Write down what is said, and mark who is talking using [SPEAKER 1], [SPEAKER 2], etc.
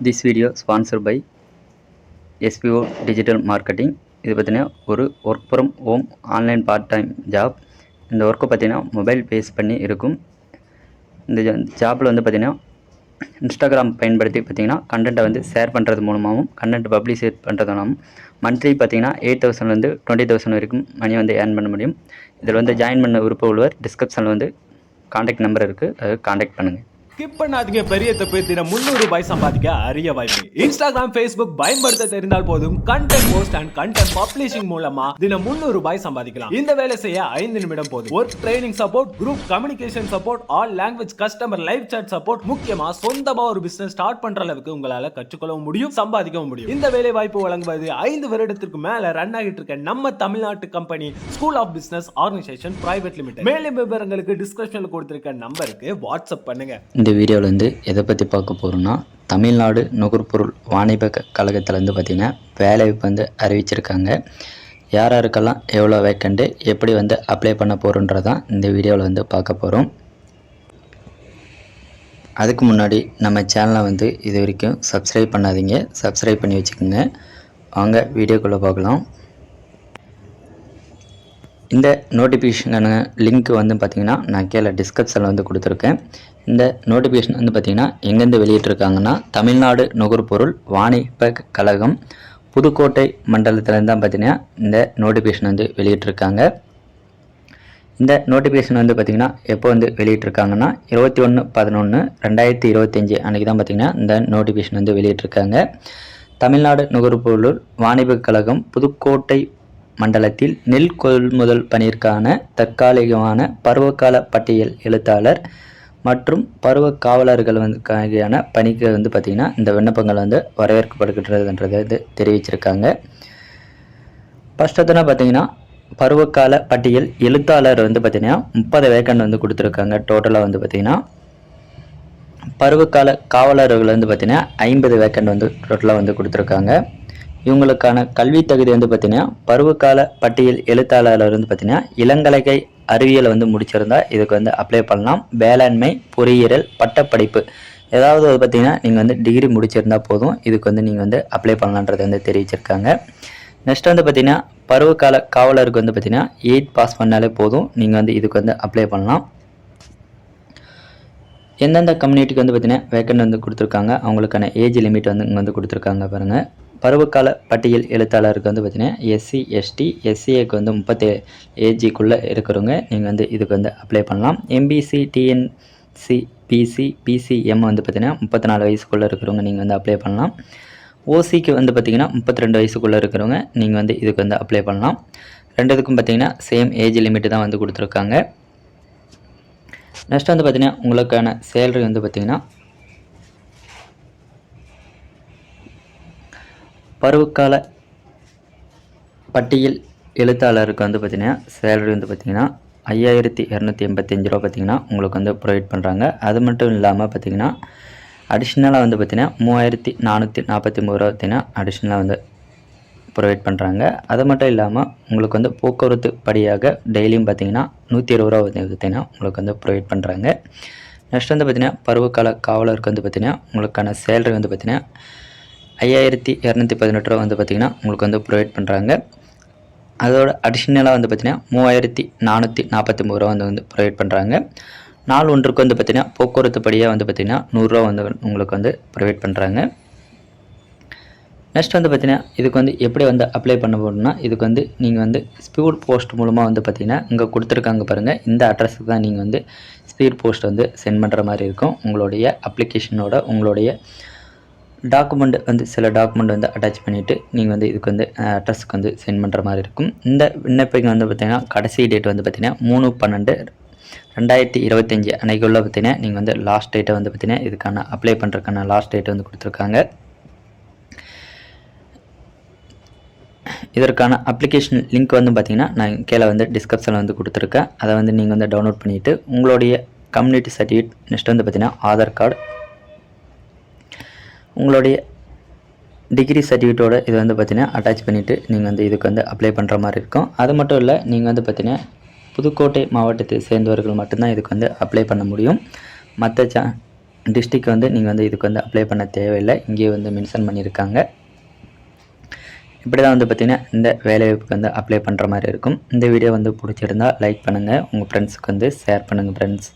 [SPEAKER 1] This video sponsored by SPO Digital Marketing. இது பார்த்தீங்கன்னா ஒரு work from home online part time job. இந்த ஒர்க்கை பார்த்தீங்கன்னா மொபைல் பேஸ் பண்ணி இருக்கும். இந்த ஜாப்பில் வந்து பார்த்தீங்கன்னா இன்ஸ்டாகிராம் பயன்படுத்தி பார்த்தீங்கன்னா கண்டென்ட்டை வந்து ஷேர் பண்ணுறது மூலமாகவும் கண்டென்ட் பப்ளிஷேட் பண்ணுறதுனாலும் மந்த்லி பார்த்தீங்கன்னா 8,000 20,000 வரைக்கும் மணி வந்து ஏர்ன் பண்ண முடியும். இதில் வந்து ஜாயின் பண்ண விருப்பம் உள்ளவர் டிஸ்கிரிப்ஷனில் வந்து காண்டாக்ட் நம்பர் இருக்குது, அதை காண்டாக்ட் பண்ணுங்கள்.
[SPEAKER 2] ஸ்கிப் பண்ணாதீங்க. பெரிய தப்பு. தினம் 300 ரூபாய் சம்பாதிக்க அரிய வாய்ப்பு. இன்ஸ்டாகிராம், Facebook பயன்படுத்த தெரிந்தால் போதும். Content post and content publishing மூலமா தினம் 300 ரூபாய் சம்பாதிக்கலாம். இந்த வேலை செய்ய 5 நிமிடம் போதும். Work training support, group communication support, all language customer live chat support, முக்கியமா சொந்தமா ஒரு பிசினஸ் ஸ்டார்ட் பண்ற அளவுக்கு உங்களால கற்றுக்கொள்ளவும் முடியும், சம்பாதிக்கவும் முடியும். இந்த வேலை வாய்ப்பு வழங்குவது 5 வருடத்திற்கு மேல ரன் ஆகிட்டு இருக்க நம்ம தமிழ்நாட்டு company school of business organisation private limited. மேலும் விவரங்களுக்கு டிஸ்கிரிப்ஷன்ல கொடுத்திருக்க நம்பருக்கு வாட்ஸ்அப் பண்ணுங்க.
[SPEAKER 1] இந்த வீடியோவில் வந்து எதை பற்றி பார்க்க போகிறோம்னா, தமிழ்நாடு நுகர்பொருள் வாணிப கழகத்தில் பார்த்திங்கன்னா வேலைவாய்ப்பு வந்து அறிவிச்சிருக்காங்க. யார் யாருக்கெல்லாம் எவ்வளோ வேக்கண்ட்டு, எப்படி வந்து அப்ளை பண்ண போகிறோன்றதான் இந்த வீடியோவில் வந்து பார்க்க போகிறோம். அதுக்கு முன்னாடி நம்ம சேனலை வந்து இது வரைக்கும் சப்ஸ்கிரைப் பண்ணாதீங்க, சப்ஸ்கிரைப் பண்ணி வச்சுக்கோங்க. வாங்க வீடியோக்குள்ளே பார்க்கலாம். இந்த நோட்டிஃபிகேஷனுக்கான லிங்க் வந்து பார்த்திங்கன்னா நான் கீழே டிஸ்கிரிப்ஷனில் வந்து கொடுத்துருக்கேன். இந்த நோட்டிஃபிகேஷன் வந்து பார்த்திங்கன்னா எங்கேருந்து வெளியிட்டிருக்காங்கன்னா, தமிழ்நாடு நுகர்பொருள் வாணிப கழகம் புதுக்கோட்டை மண்டலத்தில் தான் பார்த்திங்கன்னா இந்த நோட்டிஃபிகேஷன் வந்து வெளியிட்டிருக்காங்க. இந்த நோட்டிஃபிகேஷன் வந்து பார்த்திங்கன்னா எப்போ வந்து வெளியிட்டிருக்காங்கன்னா 21/11/2025 அன்றைக்கி தான் பார்த்திங்கன்னா இந்த நோட்டிஃபிகேஷன் வந்து வெளியிட்டிருக்காங்க. தமிழ்நாடு நுகர்பொருள் வாணிப கழகம் புதுக்கோட்டை மண்டலத்தில் நெல் கொள்முதல் பணியிற்கான தற்காலிகமான பருவகால பட்டியல் எழுத்தாளர் மற்றும் பருவ காவலர்கள் வந்து பணிக்கு வந்து பார்த்திங்கன்னா இந்த விண்ணப்பங்கள் வந்து வரவேற்கப்படுகின்றதுன்றதை வந்து தெரிவிச்சிருக்காங்க. ஃபஸ்ட்டு பார்த்திங்கன்னா பருவகால பட்டியல் எழுத்தாளர் வந்து பார்த்திங்கன்னா 30 வேக்கண்ட் வந்து கொடுத்துருக்காங்க. டோட்டலாக வந்து பார்த்திங்கன்னா பருவகால காவலர்கள் வந்து பார்த்திங்கன்னா 50 வேக்கண்ட் வந்து டோட்டலாக வந்து கொடுத்துருக்காங்க. இவங்களுக்கான கல்வி தகுதி வந்து பார்த்திங்கன்னா பருவகால பட்டியல் எழுத்தாளர் வந்து பார்த்திங்கன்னா இளங்கலை அறிவியலை வந்து முடிச்சிருந்தா இதுக்கு வந்து அப்ளை பண்ணலாம். வேளாண்மை பொறியியல் பட்டப்படிப்பு ஏதாவது பார்த்திங்கன்னா நீங்கள் வந்து டிகிரி முடிச்சிருந்தா போதும், இதுக்கு வந்து நீங்கள் வந்து அப்ளை பண்ணலான்றதை வந்து தெரிவிச்சிருக்காங்க. நெக்ஸ்ட் வந்து பார்த்திங்கன்னா பருவகால காவலருக்கு வந்து பார்த்திங்கன்னா 8 பாஸ் பண்ணாலே போதும், நீங்கள் வந்து இதுக்கு வந்து அப்ளை பண்ணலாம். எந்தெந்த கம்யூனிட்டிக்கு வந்து பார்த்திங்கன்னா வேக்கண்ட் வந்து கொடுத்துருக்காங்க, அவங்களுக்கான ஏஜ் லிமிட் வந்து இங்கே வந்து கொடுத்துருக்காங்க பாருங்கள். பருவகால பட்டியல் எழுத்தாளருக்கு வந்து பார்த்திங்கன்னா SC ST SCAக்கு வந்து 30 ஏஜுக்குள்ளே இருக்கிறவங்க நீங்கள் வந்து இதுக்கு வந்து அப்ளை பண்ணலாம். MBC TNC PC PCM வந்து பார்த்திங்கன்னா 34 வயசுக்குள்ளே இருக்கிறவங்க நீங்கள் வந்து அப்ளை பண்ணலாம். OCக்கு வந்து பார்த்திங்கன்னா 32 வயசுக்குள்ளே இருக்கிறவங்க நீங்கள் வந்து இதுக்கு வந்து அப்ளை பண்ணலாம். ரெண்டுத்துக்கும் பார்த்திங்கன்னா சேம் ஏஜ் லிமிட்டு தான் வந்து கொடுத்துருக்காங்க. நெக்ஸ்ட் வந்து பார்த்திங்கன்னா உங்களுக்கான சேலரி வந்து பார்த்திங்கன்னா பருவகால பட்டியல் எழுத்தாளருக்கு வந்து பார்த்திங்கன்னா சேலரி வந்து பார்த்திங்கன்னா 5,285 ரூபா பார்த்திங்கன்னா உங்களுக்கு வந்து ப்ரொவைட் பண்ணுறாங்க. அது மட்டும் இல்லாமல் பார்த்திங்கன்னா அடிஷ்னலாக வந்து பார்த்திங்கன்னா 3,443 ரூபா பார்த்திங்கன்னா அடிஷ்னலாக வந்து ப்ரொவைட் பண்ணுறாங்க. அது மட்டும் இல்லாமல் உங்களுக்கு வந்து போக்குவரத்து படியாக டெய்லியும் பார்த்திங்கன்னா 120 ரூபா வந்து பார்த்திங்கன்னா உங்களுக்கு வந்து ப்ரொவைட் பண்ணுறாங்க. நெக்ஸ்ட் வந்து பார்த்திங்கன்னா பருவகால காவலருக்கு வந்து பார்த்திங்கன்னா உங்களுக்கான சேலரி வந்து பார்த்திங்கன்னா 5,218 ரூபா வந்து பார்த்திங்கன்னா உங்களுக்கு வந்து ப்ரொவைட் பண்ணுறாங்க. அதோட அடிஷ்னலாக வந்து பார்த்திங்கன்னா 3,443 ரூபா வந்து ப்ரொவைட் பண்ணுறாங்க. நாள் ஒன்றுக்கு வந்து பார்த்திங்கன்னா போக்குவரத்து படியாக வந்து பார்த்திங்கன்னா 100 ரூபா வந்து உங்களுக்கு வந்து ப்ரொவைட் பண்ணுறாங்க. நெக்ஸ்ட் வந்து பார்த்திங்கன்னா இதுக்கு வந்து எப்படி வந்து அப்ளை பண்ண போகணும்னா, இதுக்கு வந்து நீங்கள் வந்து ஸ்பீட் போஸ்ட் மூலமாக வந்து பார்த்திங்கன்னா இங்கே கொடுத்துருக்காங்க பாருங்கள், இந்த அட்ரஸுக்கு தான் நீங்கள் வந்து ஸ்பீட் போஸ்ட் வந்து சென்ட் பண்ணுற மாதிரி இருக்கும். உங்களுடைய அப்ளிகேஷனோட உங்களுடைய டாக்குமெண்ட் வந்து சில டாக்குமெண்ட் வந்து அட்டாச் பண்ணிவிட்டு நீங்கள் வந்து இதுக்கு வந்து அட்ரஸுக்கு வந்து சென்ட் பண்ணுற மாதிரி இருக்கும். இந்த விண்ணப்பிங்க வந்து பார்த்திங்கன்னா கடைசி டேட் வந்து பார்த்திங்கன்னா 3/12/2025 அன்றைக்குள்ள பார்த்திங்கன்னா நீங்கள் வந்து லாஸ்ட் டேட்டை வந்து பார்த்திங்கன்னா இதுக்கான அப்ளை பண்ணுறதுக்கான லாஸ்ட் டேட்டை வந்து கொடுத்துருக்காங்க. இதற்கான அப்ளிகேஷன் லிங்க் வந்து பார்த்திங்கன்னா நான் கீழே வந்து டிஸ்கிரிப்ஷனில் வந்து கொடுத்துருக்கேன். அதை வந்து நீங்கள் வந்து டவுன்லோட் பண்ணிவிட்டு உங்களுடைய கம்யூனிட்டி சர்டிஃபிகேட், நெக்ஸ்ட் வந்து பார்த்திங்கன்னா ஆதார் கார்டு, உங்களுடைய டிகிரி சர்டிஃபிகேட்டோட இது வந்து பார்த்திங்கன்னா அட்டாச் பண்ணிவிட்டு நீங்கள் வந்து இதுக்கு வந்து அப்ளை பண்ணுற மாதிரி இருக்கும். அது மட்டும் இல்லை, நீங்கள் வந்து பார்த்திங்கன்னா புதுக்கோட்டை மாவட்டத்தை சேர்ந்தவர்கள் மட்டும்தான் இதுக்கு வந்து அப்ளை பண்ண முடியும். மற்ற டிஸ்ட்ரிக் வந்து நீங்கள் வந்து இதுக்கு வந்து அப்ளை பண்ண தேவையில்லை, இங்கேயே வந்து மென்ஷன் பண்ணியிருக்காங்க. இப்படி தான் வந்து பார்த்திங்கன்னா இந்த வேலைவாய்ப்புக்கு வந்து அப்ளை பண்ணுற மாதிரி இருக்கும். இந்த வீடியோ வந்து பிடிச்சிருந்தா லைக் பண்ணுங்கள், உங்கள் ஃப்ரெண்ட்ஸுக்கு வந்து ஷேர் பண்ணுங்கள் ஃப்ரெண்ட்ஸ்.